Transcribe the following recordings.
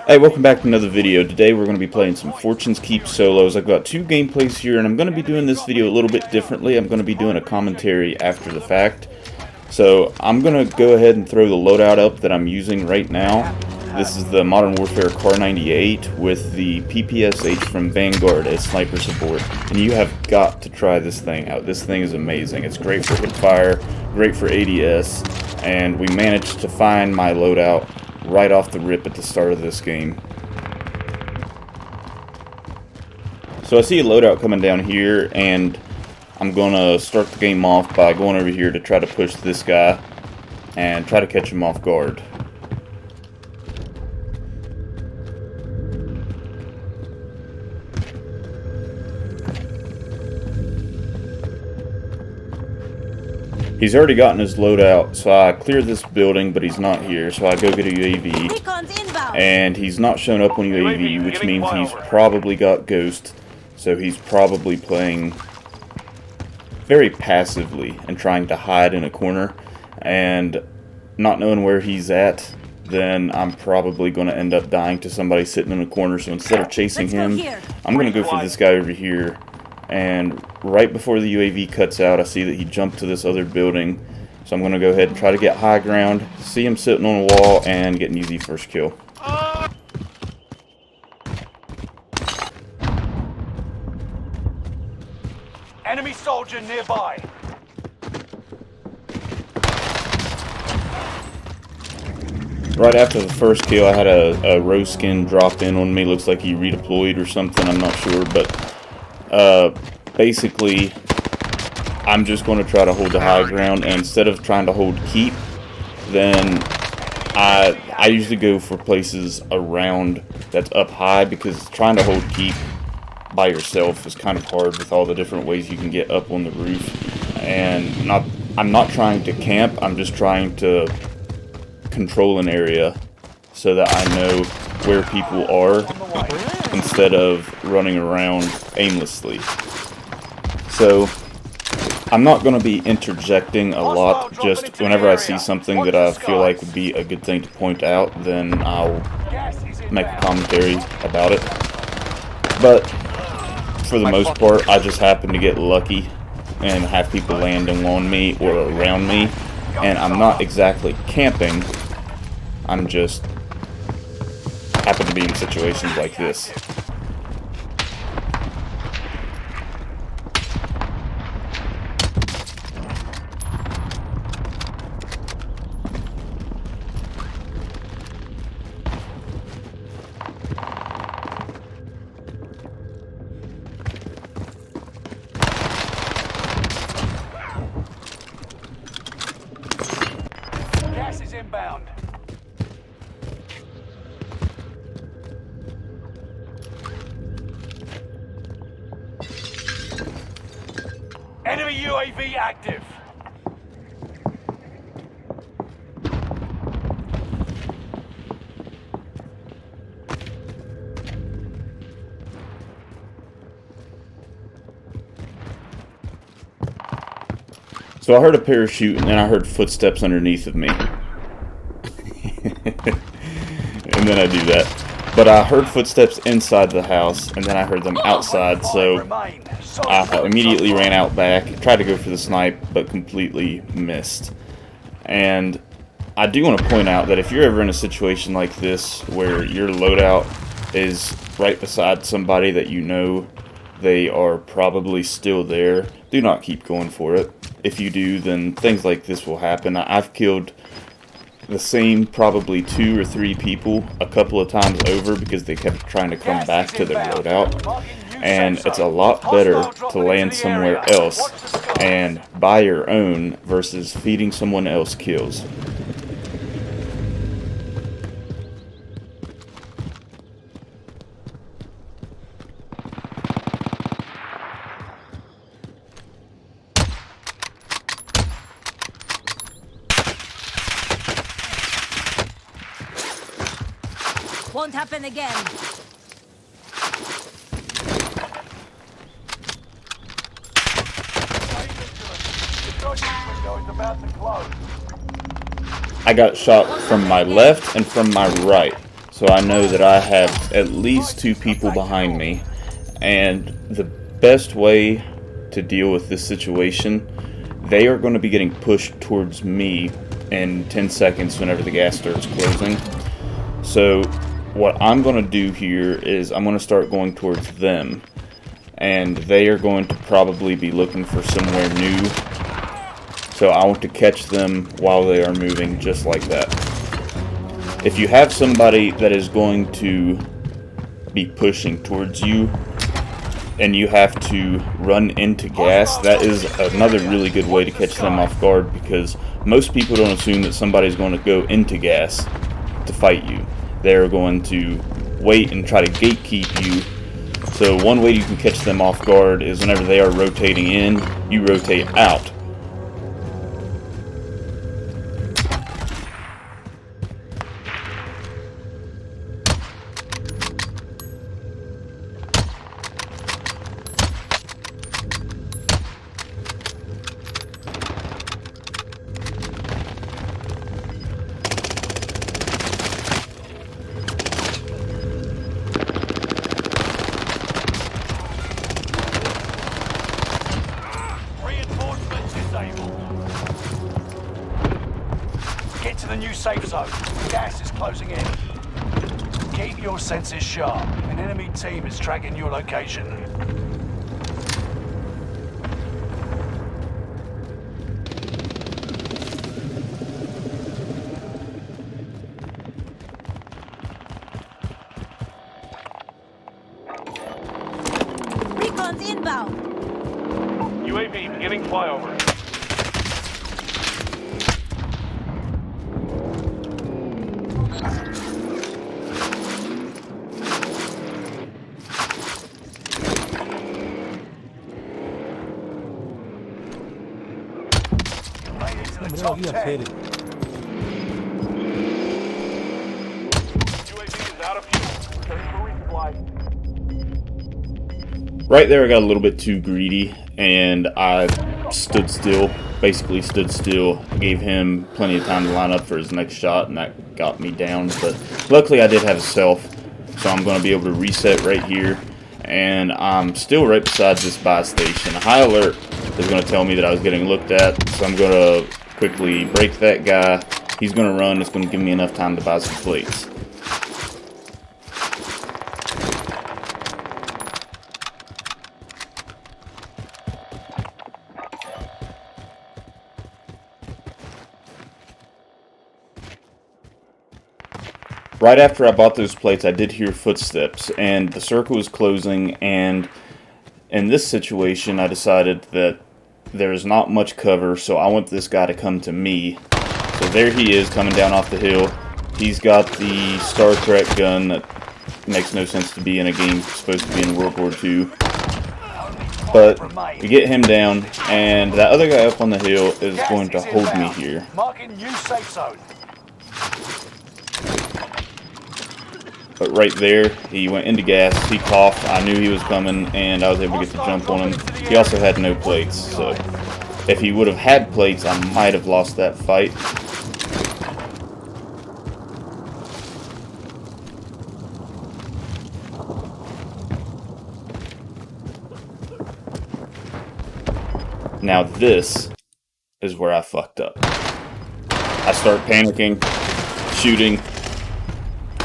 Hey, welcome back to another video. Today we're going to be playing some Fortune's Keep solos. I've got two gameplays here, and I'm going to be doing this video a little bit differently. I'm going to be doing a commentary after the fact. So I'm going to go ahead and throw the loadout up that I'm using right now. This is the Modern Warfare Car 98 with the PPSH from Vanguard as sniper support. And you have got to try this thing out. This thing is amazing. It's great for hipfire, great for ADS, and we managed to find my loadout right off the rip at the start of this game. So I see a loadout coming down here, and I'm gonna start the game off by going over here to try to push this guy and try to catch him off guard. He's already gotten his loadout, so I clear this building, but he's not here, so I go get a UAV. And he's not showing up on UAV, which means he's probably got Ghost, so he's probably playing very passively and trying to hide in a corner. And not knowing where he's at, then I'm probably going to end up dying to somebody sitting in a corner, so instead of chasing him, I'm going to go for this guy over here. And right before the UAV cuts out, I see that he jumped to this other building. So I'm going to go ahead and try to get high ground, see him sitting on a wall, and get an easy first kill. Enemy soldier nearby. Right after the first kill, I had a rose skin drop in on me. Looks like he redeployed or something, I'm not sure, but basically, I'm just going to try to hold the high ground, and instead of trying to hold keep, then I usually go for places around that's up high, because trying to hold keep by yourself is kind of hard with all the different ways you can get up on the roof. And I'm not trying to camp, I'm just trying to control an area so that I know where people are, instead of running around aimlessly. So I'm not going to be interjecting a lot. Just whenever I see something that I feel like would be a good thing to point out, then I'll make a commentary about it. But for the most part, I just happen to get lucky and have people landing on me or around me, and I'm not exactly camping. I'm just happen to be in situations like this. Gas is inbound. Enemy UAV active. So I heard a parachute, and then I heard footsteps underneath of me. And then I do that. But I heard footsteps inside the house, and then I heard them outside, so I immediately ran out back, tried to go for the snipe, but completely missed. And I do want to point out that if you're ever in a situation like this, where your loadout is right beside somebody that you know they are probably still there, do not keep going for it. If you do, then things like this will happen. I've killed the same probably 2 or 3 people a couple of times over because they kept trying to come back to their loadout. And it's a lot better to land somewhere else and buy your own versus feeding someone else kills. Won't happen again. I got shot from my left and from my right. so I know that I have at least 2 people behind me. And the best way to deal with this situation, they are going to be getting pushed towards me in 10 seconds whenever the gas starts closing. So what I'm going to do here is I'm going to start going towards them, and they are going to probably be looking for somewhere new. So I want to catch them while they are moving, just like that. If you have somebody that is going to be pushing towards you and you have to run into gas, that is another really good way to catch them off guard, because most people don't assume that somebody's going to go into gas to fight you. They're going to wait and try to gatekeep you. So one way you can catch them off guard is whenever they are rotating in, you rotate out. Get to the new safe zone. Gas is closing in. Keep your senses sharp. An enemy team is tracking your location. Recon's inbound. UAV beginning flyover. Top 10. UAV is out of fuel. Returning for resupply. Right there I got a little bit too greedy, and I stood still, basically stood still. Gave him plenty of time to line up for his next shot, and that got me down. But luckily I did have a self, so I'm going to be able to reset right here. And I'm still right beside this buy station. A high alert is going to tell me that I was getting looked at, so I'm going to quickly break that guy. He's going to run. It's going to give me enough time to buy some plates. Right after I bought those plates, I did hear footsteps, and the circle was closing, and in this situation, I decided that there's not much cover, so I want this guy to come to me. So there he is, coming down off the hill. He's got the Star Trek gun that makes no sense to be in a game supposed to be in World War II. But we get him down, and that other guy up on the hill is going to hold me here. Marking new safe zone. But right there, he went into gas, he coughed, I knew he was coming, and I was able to get the jump on him. He also had no plates, so if he would have had plates, I might have lost that fight. Now this is where I fucked up. I start panicking, shooting,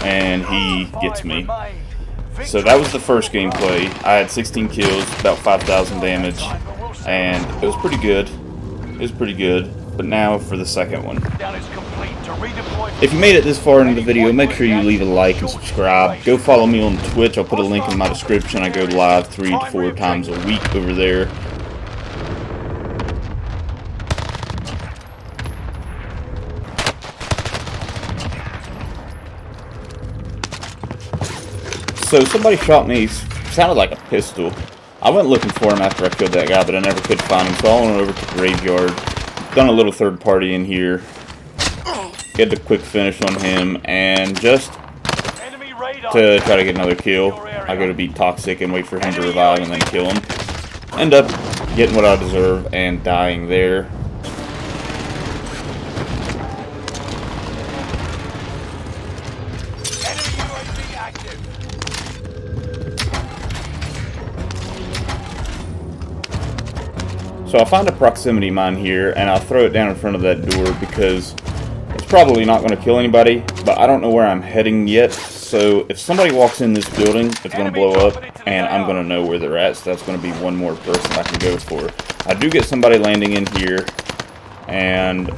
and he gets me. So that was the first gameplay. I had 16 kills, about 5,000 damage, and it was pretty good. It was pretty good. But now for the second one. If you made it this far into the video, make sure you leave a like and subscribe. Go follow me on Twitch. I'll put a link in my description. I go live 3 to 4 times a week over there. So somebody shot me, sounded like a pistol. I went looking for him after I killed that guy, but I never could find him, so I went over to the graveyard. Done a little third party in here. Get the quick finish on him, and just to try to get another kill, I go to be toxic and wait for him to revive and then kill him. End up getting what I deserve and dying there. So I'll find a proximity mine here, and I'll throw it down in front of that door because it's probably not going to kill anybody, but I don't know where I'm heading yet. So if somebody walks in this building, it's going to blow up, and I'm going to know where they're at, so that's going to be one more person I can go for. I do get somebody landing in here, and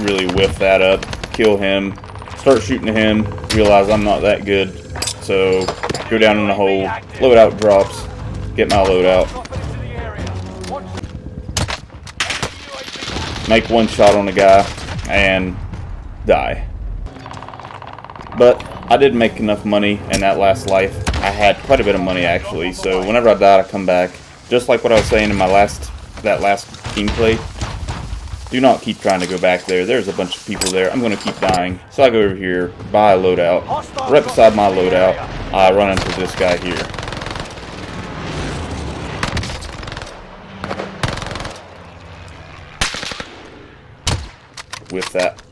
really whiff that up, kill him, start shooting at him, realize I'm not that good, so go down in the hole, loadout drops, get my loadout, make one shot on the guy, and die. But I did make enough money in that last life. I had quite a bit of money actually, so whenever I died I come back. Just like what I was saying in my last gameplay, do not keep trying to go back there. There's a bunch of people there. I'm going to keep dying. So I go over here, buy a loadout. Right beside my loadout, I run into this guy here. With that.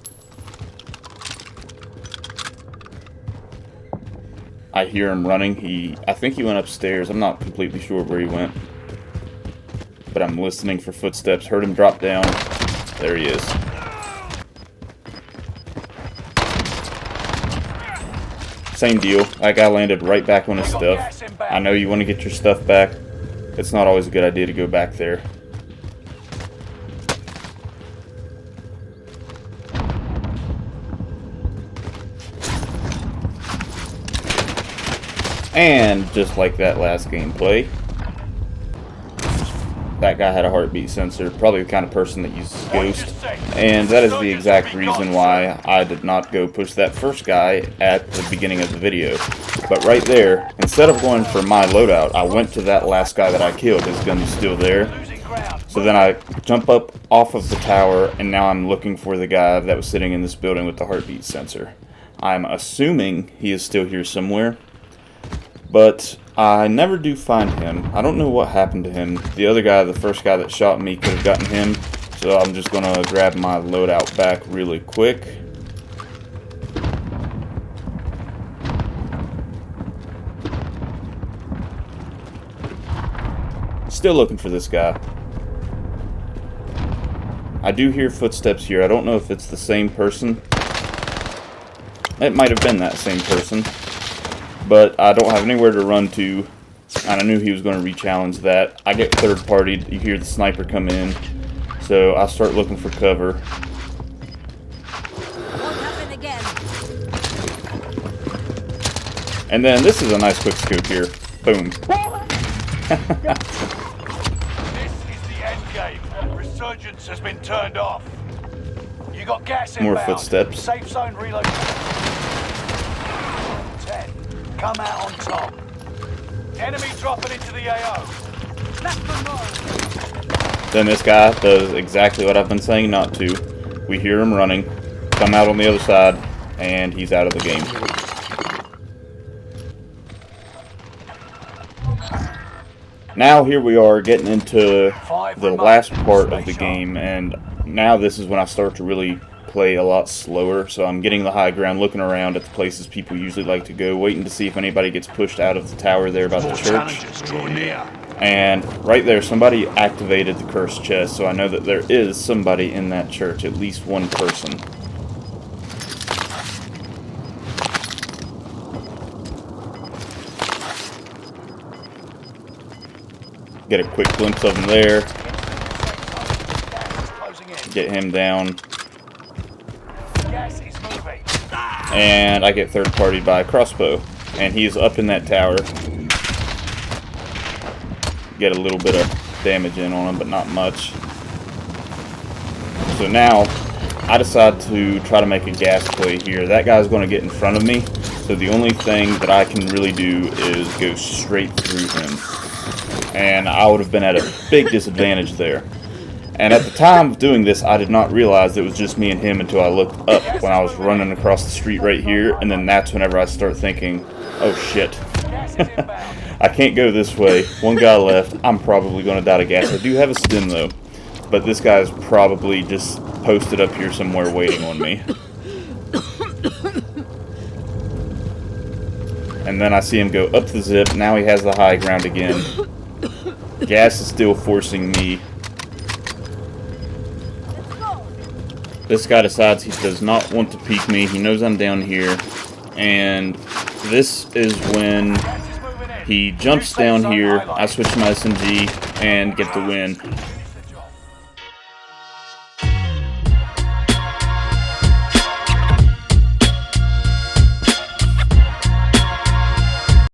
I hear him running. I think he went upstairs. I'm not completely sure where he went. But I'm listening for footsteps. Heard him drop down. There he is. Same deal. That guy landed right back on his stuff. I know you want to get your stuff back. It's not always a good idea to go back there. And just like that last gameplay, that guy had a heartbeat sensor, probably the kind of person that uses Ghost, and that is the exact reason why I did not go push that first guy at the beginning of the video. But right there, instead of going for my loadout, I went to that last guy that I killed. His gun is still there. So then I jump up off of the tower, and now I'm looking for the guy that was sitting in this building with the heartbeat sensor. I'm assuming he is still here somewhere, but I never do find him. I don't know what happened to him. The other guy, the first guy that shot me, could have gotten him. So I'm just going to grab my loadout back really quick. Still looking for this guy. I do hear footsteps here. I don't know if it's the same person. It might have been that same person. But I don't have anywhere to run to, and I knew he was going to re-challenge that. I get third-partied. You hear the sniper come in, so I start looking for cover. Won't happen again. And then this is a nice quick scoop here. Boom. This is the end game. Resurgence has been turned off. You got gas More inbound. footsteps. Safe zone reloaded. 10. Come out on top. Enemy dropping into the AO. Back for more. Then this guy does exactly what I've been saying not to. We hear him running, come out on the other side, and he's out of the game. Now here we are getting into the last part of the game, and now this is when I start to really play a lot slower. So I'm getting the high ground, looking around at the places people usually like to go, waiting to see if anybody gets pushed out of the tower there by the church. And right there, somebody activated the cursed chest, so I know that there is somebody in that church, at least one person. Get a quick glimpse of him there. Get him down. And I get third-partied by a crossbow. And he's up in that tower. Get a little bit of damage in on him, but not much. So now, I decide to try to make a gas play here. That guy's going to get in front of me. So the only thing that I can really do is go straight through him. And I would have been at a big disadvantage there. And at the time of doing this, I did not realize it was just me and him until I looked up when I was running across the street right here. And then that's whenever I start thinking, oh shit, I can't go this way. One guy left. I'm probably going to die of gas. I do have a stim though, but this guy's probably just posted up here somewhere waiting on me. And then I see him go up the zip. Now he has the high ground again. Gas is still forcing me. Let's go. This guy decides he does not want to peek me. He knows I'm down here. And this is when Gas is moving in. he jumps down here. I switch to my SMG and get the win.